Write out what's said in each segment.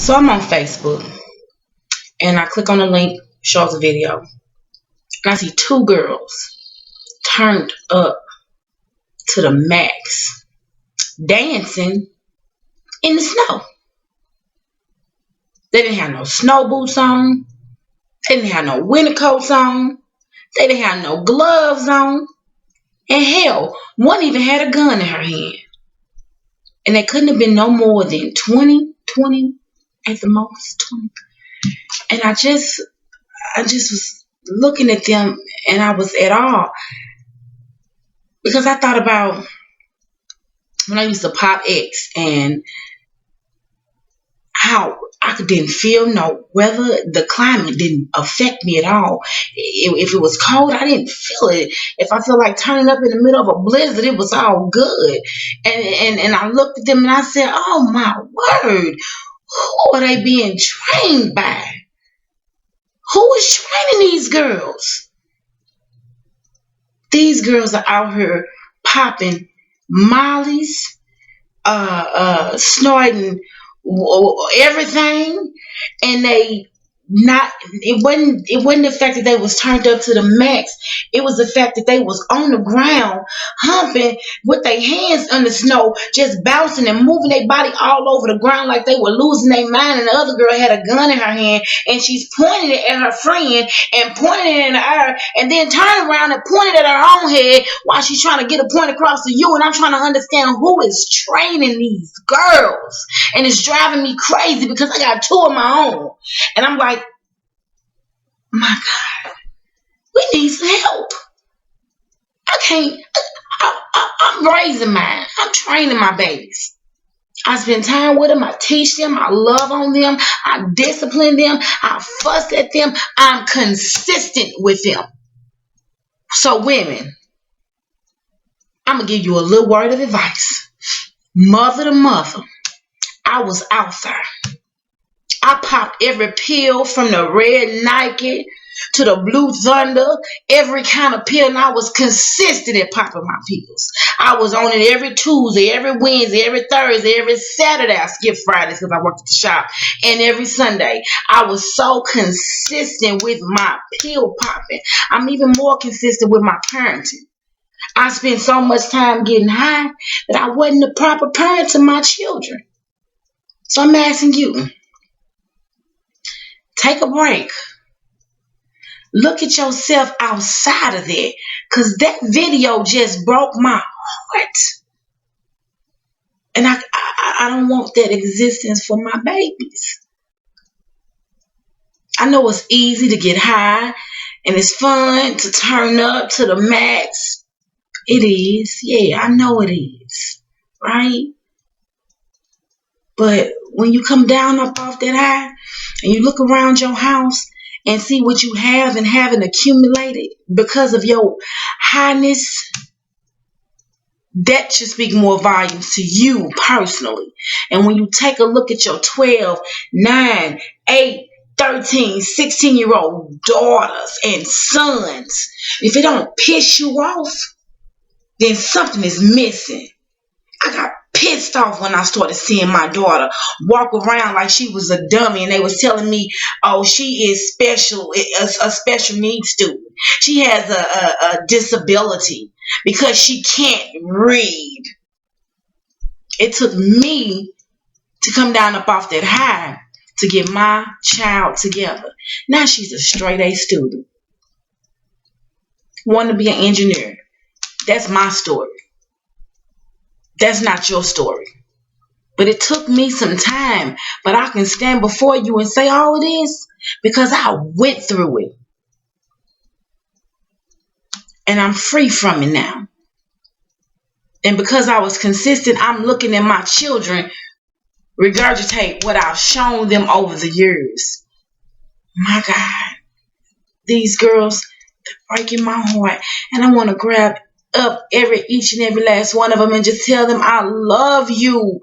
So I'm on Facebook and I click on the link, shows a video, and I see two girls turned up to the max, dancing in the snow. They didn't have no snow boots on. They didn't have no winter coats on. They didn't have no gloves on. And hell, one even had a gun in her hand. And they couldn't have been no more than 20 at the most, 20. And I just was looking at them and I was at awe because I thought about when I used to pop X and how I didn't feel no weather. The climate didn't affect me at all. If it was cold, I didn't feel it. If I feel like turning up in the middle of a blizzard, it was all good. And I looked at them and I said, oh my word, who are they being trained by? Who is training these girls? These girls are out here popping mollies, snorting everything, and it wasn't the fact that they was turned up to the max. It was the fact that they was on the ground humping with their hands in the snow, just bouncing and moving their body all over the ground like they were losing their mind. And the other girl had a gun in her hand and she's pointing it at her friend and pointing it in the air and then turning around and pointing it at her own head while she's trying to get a point across to you. And I'm trying to understand who is training these girls, and it's driving me crazy because I got two of my own. And I'm like, my God, we need some help. I can't, I'm raising mine. I'm training my babies. I spend time with them. I teach them. I love on them. I discipline them. I fuss at them. I'm consistent with them. So women, I'm going to give you a little word of advice. Mother to mother, I was out there. I popped every pill from the red Nike to the blue Thunder, every kind of pill, and I was consistent at popping my pills. I was on it every Tuesday, every Wednesday, every Thursday, every Saturday. I skipped Fridays because I worked at the shop, and every Sunday. I was so consistent with my pill popping. I'm even more consistent with my parenting. I spent so much time getting high that I wasn't the proper parent to my children. So I'm asking you, take a break. Look at yourself outside of that, because that video just broke my heart. And I don't want that existence for my babies. I know it's easy to get high and it's fun to turn up to the max. It is. Yeah, I know it is. Right? But when you come down up off that high and you look around your house and see what you have and haven't accumulated because of your highness, that should speak more volumes to you personally. And when you take a look at your 12, 9, 8, 13, 16-year-old daughters and sons, if it don't piss you off, then something is missing. I got pissed off when I started seeing my daughter walk around like she was a dummy, and they was telling me, oh, she is special, a special needs student. She has a disability because she can't read. It took me to come down up off that high to get my child together. Now she's a straight A student. Want to be an engineer. That's my story. That's not your story. But it took me some time. But I can stand before you and say all it is because I went through it. And I'm free from it now. And because I was consistent, I'm looking at my children regurgitate what I've shown them over the years. My God. These girls, they're breaking my heart. And I want to grab up each and every last one of them and just tell them I love you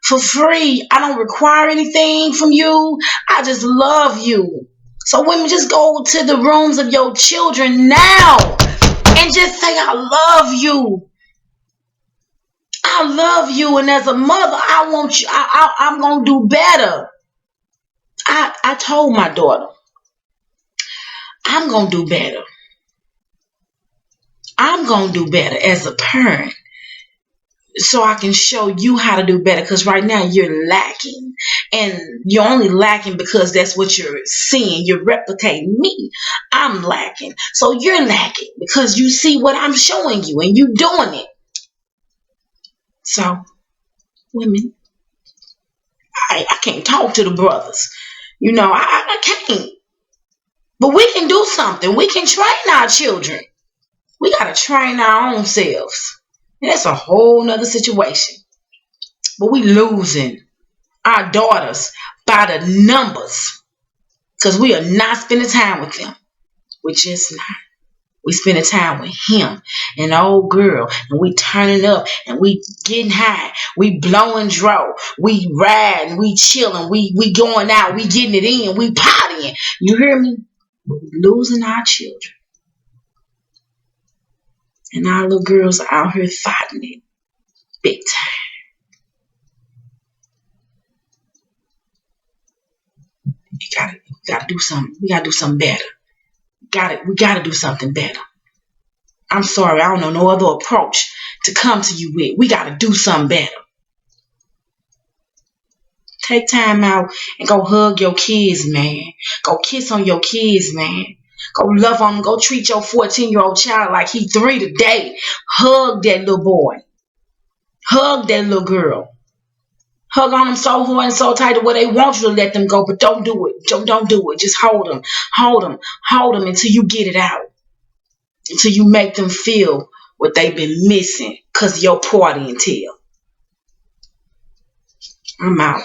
for free. I don't require anything from you. I just love you. So women, just go to the rooms of your children now and just say I love you. I love you, and as a mother, I want you. I'm gonna do better. I told my daughter, I'm gonna do better. I'm gonna do better as a parent so I can show you how to do better. Because right now you're lacking, and you're only lacking because that's what you're seeing. You're replicating me. I'm lacking, so you're lacking because you see what I'm showing you, and you doing it. So, women, I can't talk to the brothers. I can't. But we can do something. We can train our children. We gotta train our own selves. That's a whole nother situation. But we losing our daughters by the numbers because we are not spending time with them. We're just not. We spending time with him and the old girl, and we turning up and we getting high. We blowing dro. We riding. We chilling. We going out. We getting it in. We partying. You hear me? But we losing our children, and our little girls are out here fighting it big time. We gotta do something. We gotta do something better. We gotta do something better. I'm sorry, I don't know no other approach to come to you with. We gotta do something better. Take time out and go hug your kids, man. Go kiss on your kids, man. Go love on them. Go treat your 14-year-old child like he 3 today. Hug that little boy. Hug that little girl. Hug on them so hard and so tight to where they want you to let them go, but don't do it. Don't do it. Just hold them. Hold them. Hold them until you get it out. Until you make them feel what they've been missing because of your party and tell. I'm out.